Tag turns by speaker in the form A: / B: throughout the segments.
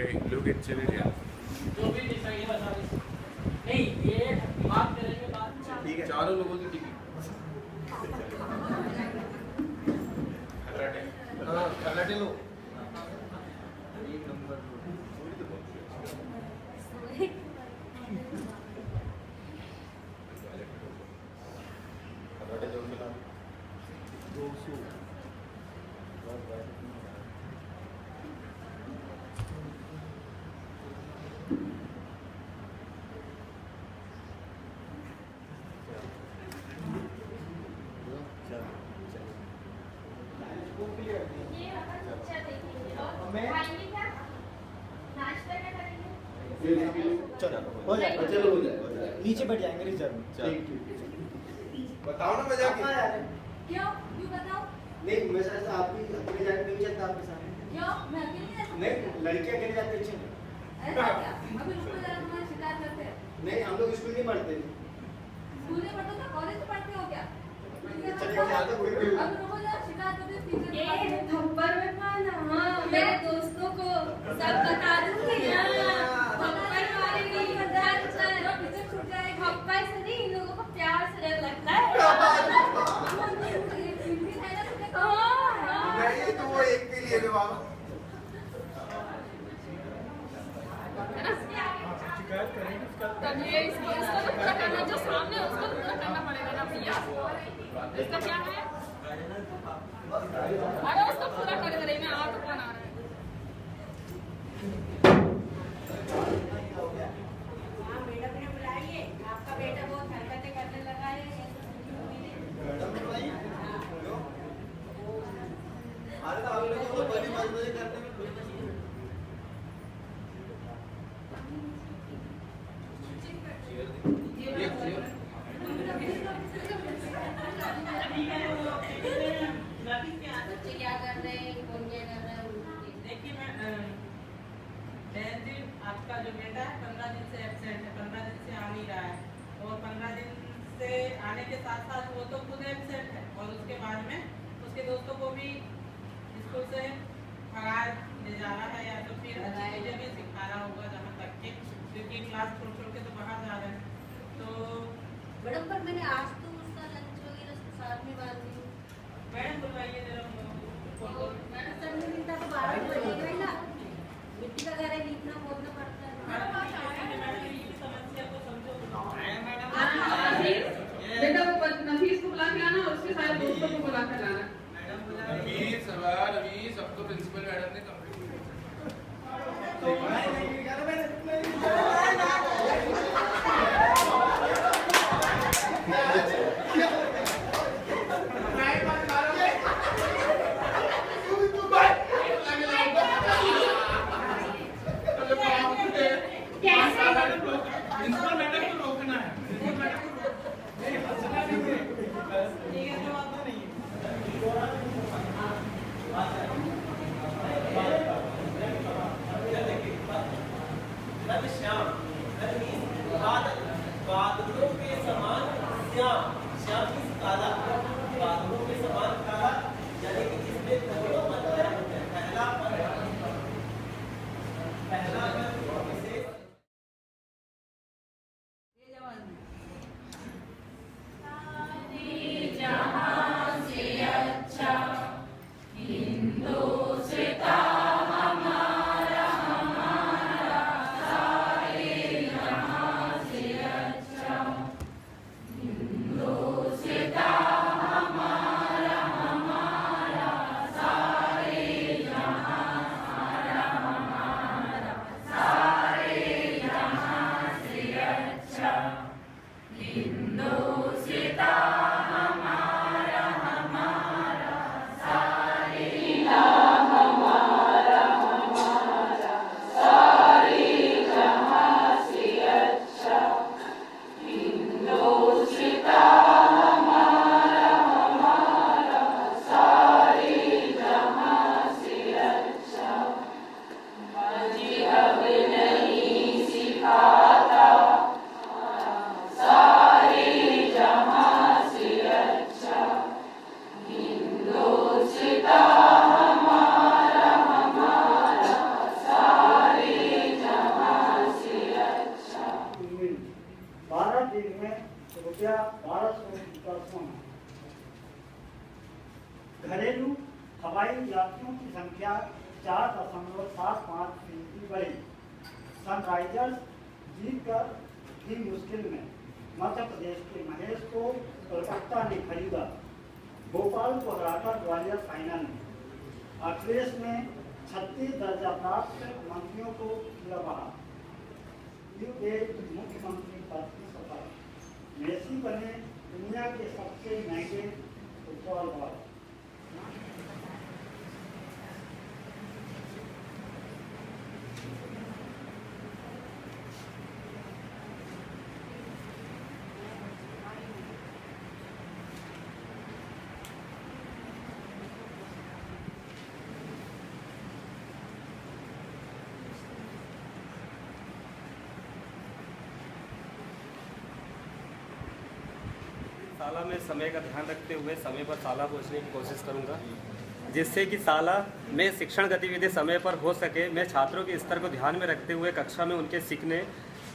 A: लोग चले गया
B: जो भी डिसाइड बता दो। नहीं ये बात करेंगे बात।
A: ठीक है चारों लोगों की टिकट हाँ कराटे लो एक नंबर कराटे जो मिला 200
C: हो जाएगा
A: चलो हो जाए
C: नीचे बैठ जाएंगे रिजर्व में।
A: ठीक बताओ ना मजा की
D: क्यों क्यों बताओ
C: नहीं मैं सर आप भी अकेले जाने नहीं चलता आपके साथ
D: क्यों मैं अकेले जा सकती
C: नहीं लड़के अकेले जाते अच्छे नहीं
D: ऐसा क्या अभी रुको जरा तुम्हारी शिकायत करते हैं
C: नहीं हम लोग स्कूल नहीं पढ़ते
D: स्कूल में पढ़ते हो कॉलेज में पढ़ते हो क्या
C: चलिए यहाँ तो कोई
D: अब रुको जरा शिकायत करते हैं टीचर
E: ये थप्पड़ में माना हाँ मेरे दोस्तों को सब बता दूंगी थप्पड़ मारेंगे मजाक
D: जो टीचर छूट जाएगा
E: थप्पड़ से नहीं इन लोगों को प्यार से लगता है
D: हिंदी है ना तुमने
A: नहीं तो वो एक के लिए बाबा
B: शिकायत करेंगे उसका
F: तब ये इसको पूरा करना जो सामने है उसको पूरा करना पड़ेगा ना भैया। इसका क्या है? अरे उसको पूरा कर दे रही मैं आप बना रहा है।
D: हाँ मैडम ने बुलाइए आपका बेटा बहुत हरकतें करने लगा है
C: अरे तो हम लोगों को बड़ी मजबूरी करने में कोई नहीं है
D: बच्चे क्या कर रहे हैं कौन क्या कर रहा है
G: देखिए बहन जी आपका जो बेटा है 15 दिन से एब्सेंट है 15 दिन से आ नहीं रहा है और 15 दिन से आने के साथ साथ वो तो खुद एब्सेंट है और उसके बाद में उसके दोस्तों को भी स्कूल से भगा ले जा रहा है या तो फिर अच्छी चीजें भी सिखा रहा होगा जहाँ तक के क्योंकि क्लास छोड़ छोड़ के तो बाहर जा रहे हैं तो
D: मैडम पर मैंने आज तो उसका लंच वगैरह साथ में बात की
G: मैडम बुलवाइए जरा
D: मैडम सर ने मिलता तो 12 बजेगा ही ना मिट्टी वगैरह लीपना पोतना पड़ता है
G: मैडम समस्या को समझो
F: बेटा वो नफीस को बुला के आना और उसके सारे दोस्तों को बुला कर लाना।
A: अमीर सवाल अभी सब तो प्रिंसिपल मैडम ने कंप्लीट
H: विद्यार्थियों की संख्या 4.75% बढ़ी। सनराइजर्स जीतकर भी मुश्किल में, मध्य प्रदेश के महेश को कोलकाता ने खरीदा। भोपाल को हराकर ग्वालियर फाइनल में। अखिलेश ने 36 दर्जा प्राप्त मंत्रियों को किया बहाल। यूके मुख्यमंत्री पद की शपथ। मेसी बने दुनिया के सबसे महंगे फुटबॉल बॉल।
I: शाला में समय का ध्यान रखते हुए समय पर शाला पहुंचने की कोशिश करूंगा, जिससे कि शाला में शिक्षण गतिविधि समय पर हो सके। मैं छात्रों के स्तर को ध्यान में रखते हुए कक्षा में उनके सीखने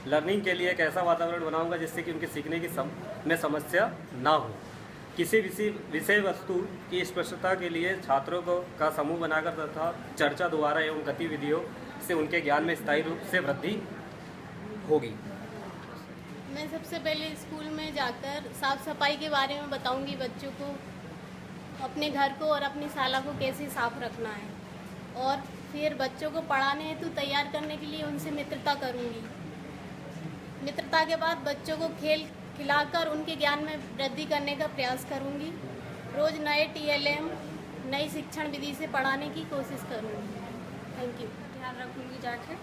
I: लर्निंग के लिए एक ऐसा वातावरण बनाऊंगा जिससे कि उनके सीखने की में समस्या ना हो। किसी विषय वस्तु की स्पष्टता के लिए छात्रों का समूह बनाकर तथा चर्चा द्वारा एवं गतिविधियों से उनके ज्ञान में स्थायी रूप से वृद्धि होगी।
E: मैं सबसे पहले स्कूल में जाकर साफ़ सफाई के बारे में बताऊंगी बच्चों को, अपने घर को और अपनी शाला को कैसे साफ रखना है, और फिर बच्चों को पढ़ाने हेतु तैयार करने के लिए उनसे मित्रता करूंगी। मित्रता के बाद बच्चों को खेल खिलाकर उनके ज्ञान में वृद्धि करने का प्रयास करूंगी। रोज़ नए TLM नई शिक्षण विधि से पढ़ाने की कोशिश करूंगी। Thank you.
D: ध्यान रखूंगी जाके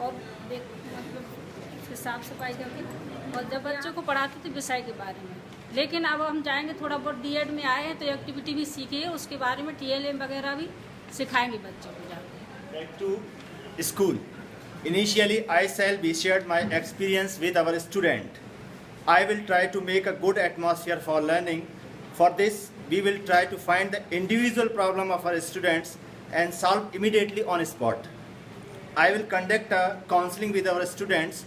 D: और मतलब साफ सफाई करके, और जब बच्चों को पढ़ाते थे विषय के बारे में। लेकिन अब हम जाएंगे, थोड़ा बहुत DED में आए हैं तो एक्टिविटी भी सीखे, उसके बारे में TLM वगैरह भी सिखाएंगे बच्चों को जाके।
J: Back to school. Initially, I shall be shared my experience with our student. I will try to make a good atmosphere for learning. For this, we will try to find the individual problem of our students and solve immediately on spot. I will conduct a counseling with our students.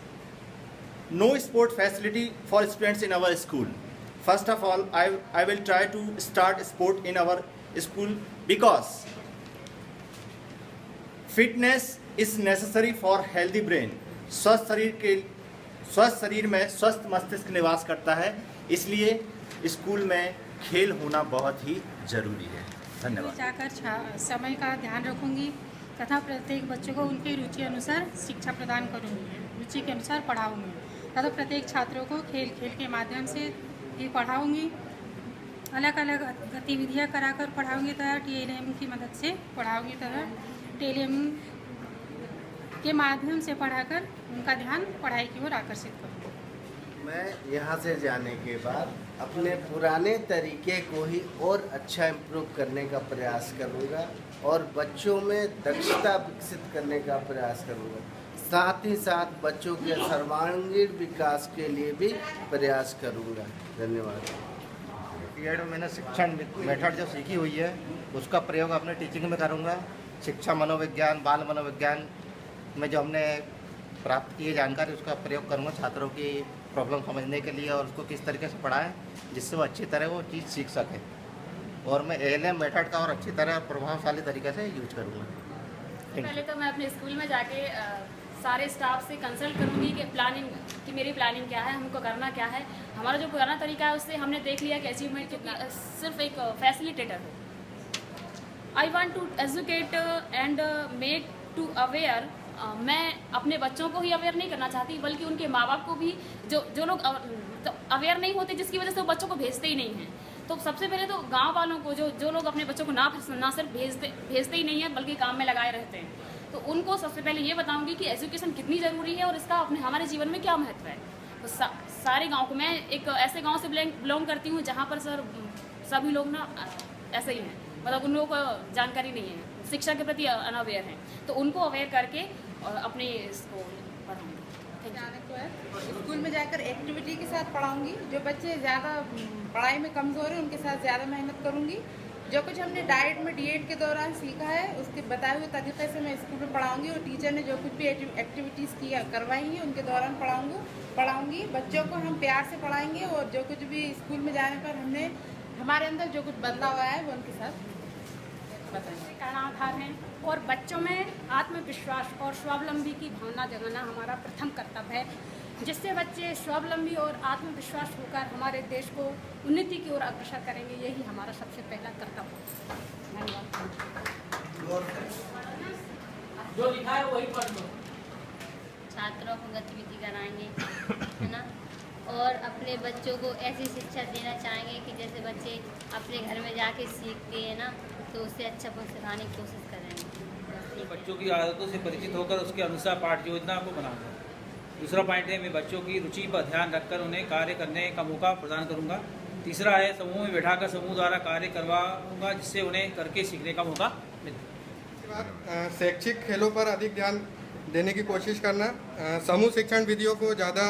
J: No sport facility for students in our school. First of all, I will try to start sport in our school because fitness is necessary for healthy brain. स्वस्थ शरीर में स्वस्थ मस्तिष्क निवास करता है, इसलिए school में खेल होना बहुत ही जरूरी है। धन्यवाद।
K: जाकर समय का ध्यान रखूंगी तथा प्रत्येक बच्चों को उनकी रुचि अनुसार शिक्षा प्रदान करूंगी, रुचि के अनुसार पढ़ाऊंगी तथा प्रत्येक छात्रों को खेल के माध्यम से ही पढ़ाऊंगी। अलग अलग गतिविधियां कराकर पढ़ाऊंगी तथा TLM की मदद से पढ़ाऊंगी तथा TLM के माध्यम से पढ़ाकर उनका ध्यान पढ़ाई की ओर आकर्षित करूंगी।
C: मैं यहाँ से जाने के बाद अपने पुराने तरीके को ही और अच्छा इम्प्रूव करने का प्रयास करूँगा और बच्चों में दक्षता विकसित करने का प्रयास करूँगा। साथ ही साथ बच्चों के सर्वांगीण विकास के लिए भी प्रयास करूँगा। धन्यवाद।
L: बीएड में मैंने शिक्षण मेथड जो सीखी हुई है उसका प्रयोग अपने टीचिंग में करूँगा। शिक्षा मनोविज्ञान, बाल मनोविज्ञान में जो हमने प्राप्त की है जानकारी उसका प्रयोग करूँगा छात्रों की प्रॉब्लम समझने के लिए और उसको किस तरीके से पढ़ाएं जिससे वो अच्छी तरह वो चीज़ सीख सके। और मैं ALM मेथड का और अच्छी तरह प्रभावशाली तरीके से यूज करूँगा।
F: पहले तो मैं अपने स्कूल में जाके सारे स्टाफ से कंसल्ट करूँगी कि प्लानिंग कि मेरी प्लानिंग क्या है, हमको करना क्या है। हमारा जो पुराना तरीका है उससे हमने देख लिया कि अचीवमेंट कितना, सिर्फ एक फैसिलिटेटर हो। I want to educate and make to aware. मैं अपने बच्चों को ही अवेयर नहीं करना चाहती बल्कि उनके माँ बाप को भी, जो लोग अवेयर नहीं होते जिसकी वजह से वो बच्चों को भेजते ही नहीं हैं। तो सबसे पहले तो गांव वालों को जो लोग अपने बच्चों को ना सिर्फ भेजते ही नहीं है बल्कि काम में लगाए रहते हैं, तो उनको सबसे पहले ये बताऊंगी कि एजुकेशन कितनी ज़रूरी है और इसका हमारे जीवन में क्या महत्व है। तो सारे गाँव को, मैं एक ऐसे गाँव से बिलोंग करती हूँ जहाँ पर सभी लोग ना ऐसे ही हैं, मतलब उन लोगों को जानकारी नहीं है, शिक्षा के प्रति अनअवेयर हैं, तो उनको अवेयर करके और अपने इसको पढ़ाऊँगी।
G: स्कूल में जाकर एक्टिविटी के साथ पढ़ाऊंगी। जो बच्चे ज़्यादा पढ़ाई में कमज़ोर हैं उनके साथ ज़्यादा मेहनत करूंगी। जो कुछ हमने डाइट में DED के दौरान सीखा है उसके बताए हुए तरीके से मैं स्कूल में पढ़ाऊंगी और टीचर ने जो कुछ भी एक्टिविटीज़ करवाई हैं उनके दौरान पढ़ाऊंगी। बच्चों को हम प्यार से पढ़ाएंगे और जो कुछ भी स्कूल में जाने पर हमारे अंदर जो कुछ बदलाव आया है वो उनके साथ
K: बताइए।
M: कर्णाधार हैं और बच्चों में आत्मविश्वास और स्वावलंबी की भावना जगाना हमारा प्रथम कर्तव्य है, जिससे बच्चे स्वावलंबी और आत्मविश्वास होकर हमारे देश को उन्नति की ओर अग्रसर करेंगे। यही हमारा सबसे पहला कर्तव्य है। धन्यवाद।
B: जो लिखा है वही पढ़ लो।
N: छात्रों को गतिविधि कराएंगे, है ना, और अपने बच्चों को ऐसी शिक्षा देना चाहेंगे कि जैसे बच्चे अपने घर में जाके सीखते हैं ना, तो उससे अच्छा सिखाने की कोशिश करेंगे।
O: बच्चों की आदतों से परिचित होकर उसके अनुसार पाठ्य योजना को बनाऊंगा। दूसरा पॉइंट है, मैं बच्चों की रुचि पर ध्यान रखकर उन्हें कार्य करने का मौका प्रदान करूंगा। तीसरा है, समूह में बैठाकर समूह द्वारा कार्य करवाऊंगा, जिससे उन्हें करके सीखने का मौका मिले।
P: शैक्षिक खेलों पर अधिक ध्यान देने की कोशिश करना, समूह शिक्षण विधियों को ज़्यादा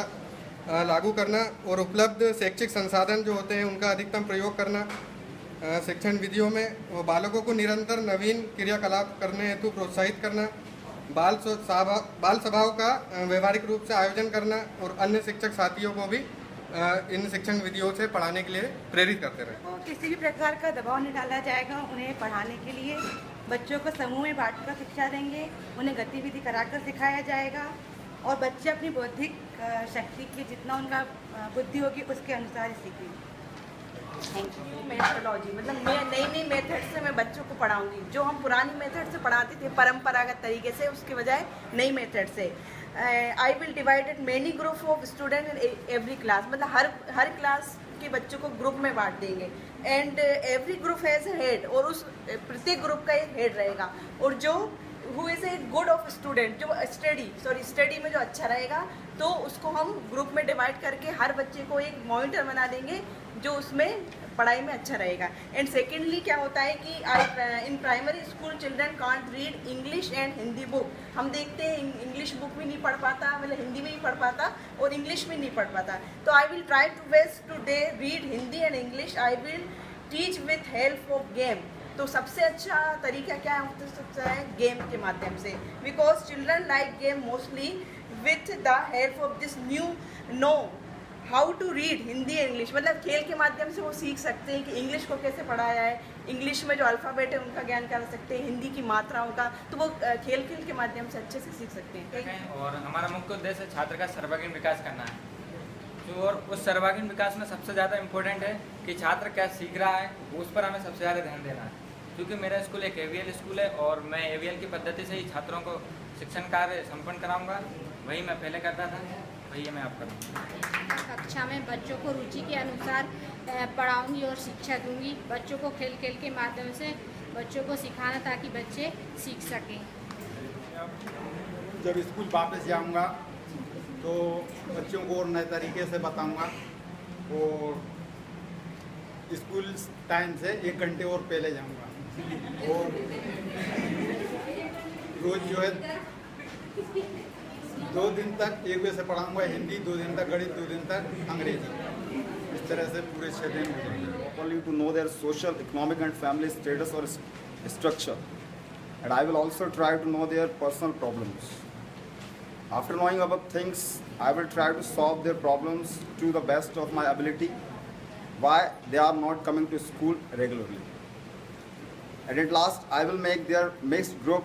P: लागू करना और उपलब्ध शैक्षिक संसाधन जो होते हैं उनका अधिकतम प्रयोग करना। शिक्षण विधियों में बालकों को निरंतर नवीन क्रियाकलाप करने हेतु प्रोत्साहित करना, बाल सभाओं का व्यवहारिक रूप से आयोजन करना और अन्य शिक्षक साथियों को भी इन शिक्षण विधियों से पढ़ाने के लिए प्रेरित करते रहे।
Q: किसी भी प्रकार का दबाव नहीं डाला जाएगा। उन्हें पढ़ाने के लिए बच्चों को समूह में बांटकर शिक्षा देंगे, उन्हें गतिविधि कराकर सिखाया जाएगा और बच्चे अपनी बौद्धिक शक्ति की जितना उनका बुद्धि होगी उसके अनुसार ही सीखेंगे।
R: मेथोडोलॉजी मतलब मैं नई मेथड से मैं बच्चों को पढ़ाऊंगी। जो हम पुरानी मेथड से पढ़ाते थे परंपरागत तरीके से, उसके बजाय नई मेथड से। I will divided many group of student in every class, मतलब हर क्लास के बच्चों को ग्रुप में बांट देंगे। And every group has a head, और उस प्रत्येक ग्रुप का एक हेड रहेगा। और जो who is a good of student, जो स्टडी में जो अच्छा रहेगा, तो उसको हम ग्रुप में डिवाइड करके हर बच्चे को एक मॉनिटर बना देंगे जो उसमें पढ़ाई में अच्छा रहेगा। एंड सेकेंडली क्या होता है कि in primary school children can't read English and Hindi book. हम देखते हैं इंग्लिश बुक भी नहीं पढ़ पाता, मतलब हिंदी में नहीं पढ़ पाता और इंग्लिश भी नहीं पढ़ पाता। तो I will try to best to the read Hindi and English. I will teach with help of game. तो सबसे अच्छा तरीका क्या हो सकता है? गेम के माध्यम से, because children like game mostly with the help of this new know how to read Hindi English. मतलब खेल के माध्यम से वो सीख सकते हैं कि इंग्लिश को कैसे पढ़ाया है, इंग्लिश में जो अल्फ़ाबेट है उनका ज्ञान कर सकते हैं, हिंदी की मात्राओं का, तो वो खेल के माध्यम से अच्छे से सीख सकते हैं।
S: और हमारा मुख्य उद्देश्य छात्र का सर्वांगीण विकास करना है। जो और उस सर्वांगीण विकास में सबसे ज़्यादा इम्पोर्टेंट है कि छात्र क्या सीख रहा है, उस पर हमें सबसे ज़्यादा ध्यान देना है। क्योंकि मेरा स्कूल एक AVL स्कूल है और मैं AVL की पद्धति से ही छात्रों को शिक्षण कार्य संपन्न कराऊंगा। वही मैं पहले करता था, वही मैं आप करूँगा।
M: कक्षा में बच्चों को रुचि के अनुसार पढ़ाऊंगी और शिक्षा दूंगी। बच्चों को खेल के माध्यम से बच्चों को सिखाना ताकि बच्चे सीख सकें।
T: जब स्कूल वापस जाऊंगा तो बच्चों को और नए तरीके से बताऊंगा और स्कूल टाइम से 1 घंटे और पहले जाऊंगा और रोज़ जो है 2 दिन तक 1 बजे से पढ़ाऊंगा हिंदी, 2 दिन तक गणित, 2 दिन तक अंग्रेजी। इस तरह से पूरे 6 दिन हो जाएंगे।
J: Only to know their social, economic and family status or structure, and I will also try to know their personal problems. After knowing about things, I will try to solve their problems to the best of my ability. Why they are not coming to school regularly. And at last, I will make their mixed group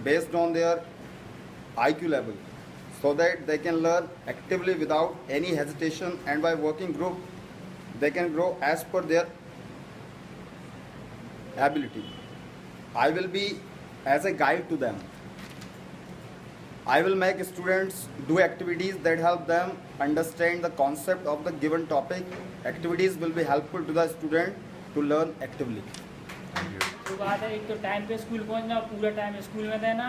J: based on their IQ level, so that they can learn actively without any hesitation, and by working group, they can grow as per their ability. I will be as a guide to them. I will make students do activities that help them understand the concept of the given topic. Activities will be helpful to the student to learn actively.
B: तो बात है, एक तो time पे school पहुंचना, पूरा time school में देना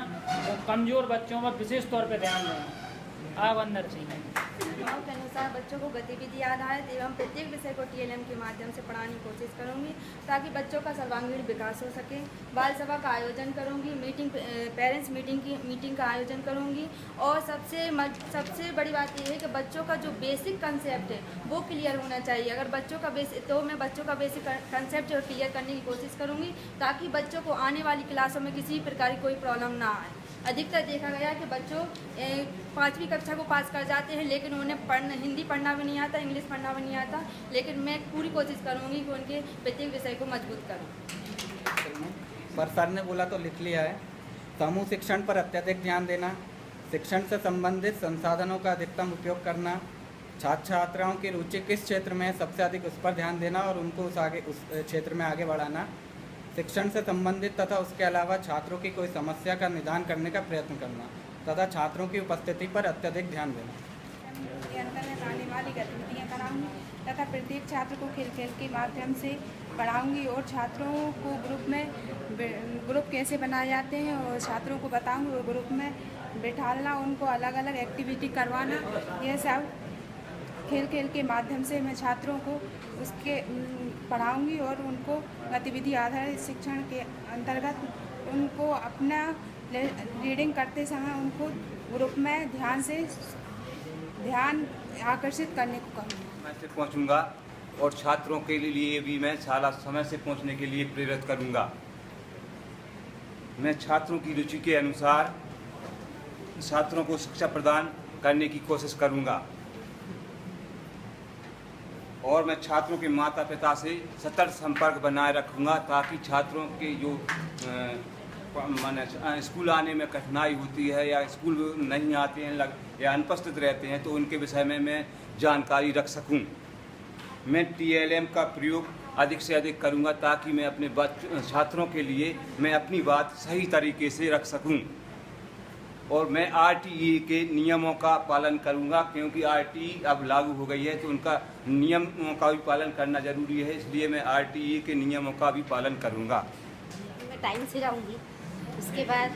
B: और कमज़ोर बच्चों पर विशेष तौर पे ध्यान देना। आप अंदर चाहिए
U: सुविधाओं के अनुसार बच्चों को गतिविधि आधारित एवं प्रत्येक विषय को TLM के माध्यम से पढ़ाने की कोशिश करूंगी ताकि बच्चों का सर्वांगीण विकास हो सके। बाल सभा का आयोजन करूंगी, पेरेंट्स मीटिंग का आयोजन करूंगी और सबसे बड़ी बात यह है कि बच्चों का जो बेसिक कंसेप्ट है वो क्लियर होना चाहिए। अगर बच्चों का मैं बच्चों का बेसिक कंसेप्ट क्लियर करने की कोशिश करूँगी ताकि बच्चों को आने वाली क्लासों में किसी प्रकार की कोई प्रॉब्लम ना आए। अधिकतर देखा गया कि बच्चों 5वीं कक्षा को पास कर जाते हैं लेकिन उन्हें हिंदी पढ़ना भी नहीं आता, इंग्लिश पढ़ना भी नहीं आता, लेकिन मैं पूरी कोशिश करूंगी कि उनके प्रत्येक विषय को मजबूत करूं।
A: पर सर ने बोला तो लिख लिया है। समूह शिक्षण पर अत्यधिक ध्यान देना, शिक्षण से संबंधित संसाधनों का अधिकतम उपयोग करना, छात्र छात्राओं की रुचि किस क्षेत्र में है सबसे अधिक उस पर ध्यान देना और उनको उस क्षेत्र में आगे बढ़ाना, शिक्षण से संबंधित तथा उसके अलावा छात्रों की कोई समस्या का निदान करने का प्रयत्न करना तथा छात्रों की उपस्थिति पर अत्यधिक ध्यान देना।
U: के अंतर्गत आने वाली गतिविधियाँ कराऊंगी तथा प्रत्येक छात्र को खेल खेल के माध्यम से पढ़ाऊंगी और छात्रों को ग्रुप कैसे बनाए जाते हैं और छात्रों को बताऊंगी और ग्रुप में बैठाना, उनको अलग अलग एक्टिविटी करवाना, यह सब खेल खेल के माध्यम से मैं छात्रों को उसके पढ़ाऊंगी और उनको गतिविधि आधारित शिक्षण के अंतर्गत उनको अपना रीडिंग करते समय उनको ग्रुप में ध्यान आकर्षित करने को कहूँगी।
V: मैं से पहुँचूँगा और छात्रों के लिए भी मैं शाला समय से पहुँचने के लिए प्रेरित करूँगा। मैं छात्रों की रुचि के अनुसार छात्रों को शिक्षा प्रदान करने की कोशिश करूँगा और मैं छात्रों के माता पिता से सतत संपर्क बनाए रखूँगा ताकि छात्रों के जो स्कूल आने में कठिनाई होती है या स्कूल नहीं आते हैं या अनुपस्थित रहते हैं तो उनके विषय में मैं जानकारी रख सकूं। मैं TLM का प्रयोग अधिक से अधिक करूंगा ताकि मैं अपने छात्रों के लिए मैं अपनी बात सही तरीके से रख सकूं और मैं RTE के नियमों का पालन करूंगा क्योंकि RTE अब लागू हो गई है तो उनका नियमों का भी पालन करना ज़रूरी है, इसलिए मैं RTE के नियमों का भी पालन करूंगा।
W: मैं टाइम से जाऊंगी, उसके बाद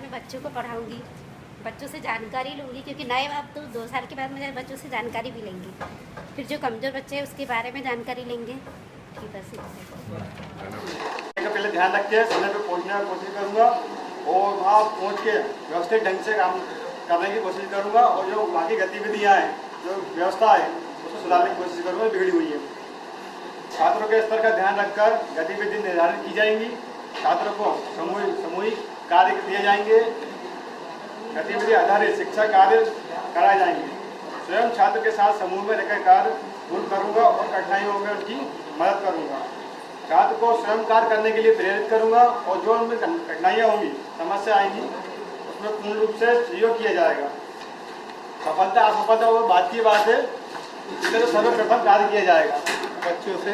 W: मैं बच्चों को पढ़ाऊंगी, बच्चों से जानकारी लूँगी क्योंकि नए अब तो 2 साल के बाद मैं बच्चों से जानकारी भी लेंगे, फिर जो कमज़ोर बच्चे हैं उसके बारे में जानकारी लेंगे। ठीक है,
X: पहले ध्यान रख के समय पे पहुंचने की कोशिश करूंगा और वहाँ पहुंच के व्यवस्थित ढंग से काम करने की कोशिश करूंगा और जो बाकी गतिविधियाँ हैं, जो व्यवस्था है उसको सुधारने की कोशिश करूंगा, बिगड़ी हुई है। छात्रों के स्तर का ध्यान रखकर गतिविधि निर्धारित की जाएंगी, छात्रों को सामूहिक कार्य दिए जाएंगे, गतिविधि आधारित शिक्षा कार्य कराए जाएंगे। स्वयं छात्र के साथ समूह में रहकर कार्य दूर करूँगा और कठिनाइयों में उनकी मदद करूँगा। छात्र को स्वयं कार्य करने के लिए प्रेरित करूँगा और जो उनमें कठिनाइयाँ होंगी, समस्या आएंगी, उसमें पूर्ण रूप से सहयोग किया जाएगा। सफलता असफलता वो बात की बात है, इसलिए तो सर्वप्रथम कार्य किया जाएगा।
T: बच्चों से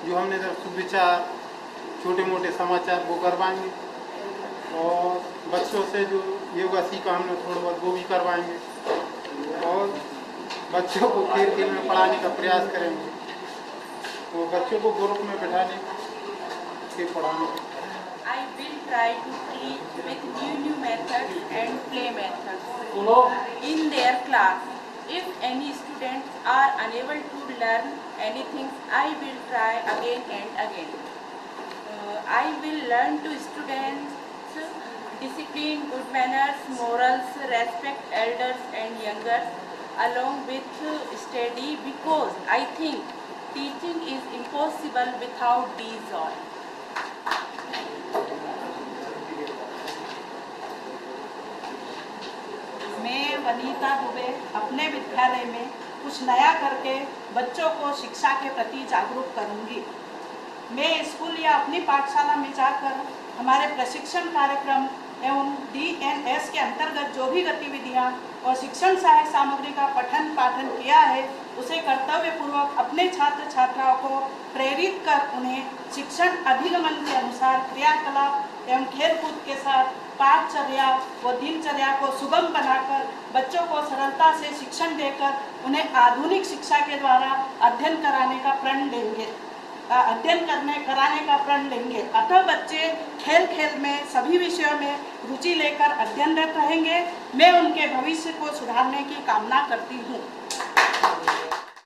T: जो हमने सुविचार छोटे मोटे समाचार वो करवाएंगे और बच्चों से जो योगा सीखा हमने थोड़ा बहुत वो भी करवाएंगे और बच्चों को खेल खेल में पढ़ाने का प्रयास करेंगे, तो बच्चों को ग्रुप में बैठाने के पढ़ाने।
Y: I will try to teach with new methods and play methods in their class. If any students are unable to learn anything, I will try again and again. I will learn to students discipline, good manners, morals, respect elders and younger, along with study, because I think teaching is impossible without these all.
Z: मैं वनीता दुबे अपने विद्यालय में कुछ नया करके बच्चों को शिक्षा के प्रति जागरूक करूंगी। मैं स्कूल या अपनी पाठशाला में जाकर हमारे प्रशिक्षण कार्यक्रम एवं DNS के अंतर्गत जो भी गतिविधियां और शिक्षण सहायक सामग्री का पठन पाठन किया है, उसे कर्तव्यपूर्वक अपने छात्र छात्राओं को प्रेरित कर उन्हें शिक्षण अभिगमन के अनुसार क्रियाकलाप एवं खेलकूद के साथ पाठचर्या व दिनचर्या को सुगम बनाकर बच्चों को सरलता से शिक्षण देकर उन्हें आधुनिक शिक्षा के द्वारा अध्ययन कराने का प्रण लेंगे। अतः बच्चे खेल खेल में सभी विषयों में रुचि लेकर अध्ययनरत रहेंगे। मैं उनके भविष्य को सुधारने की कामना करती हूँ।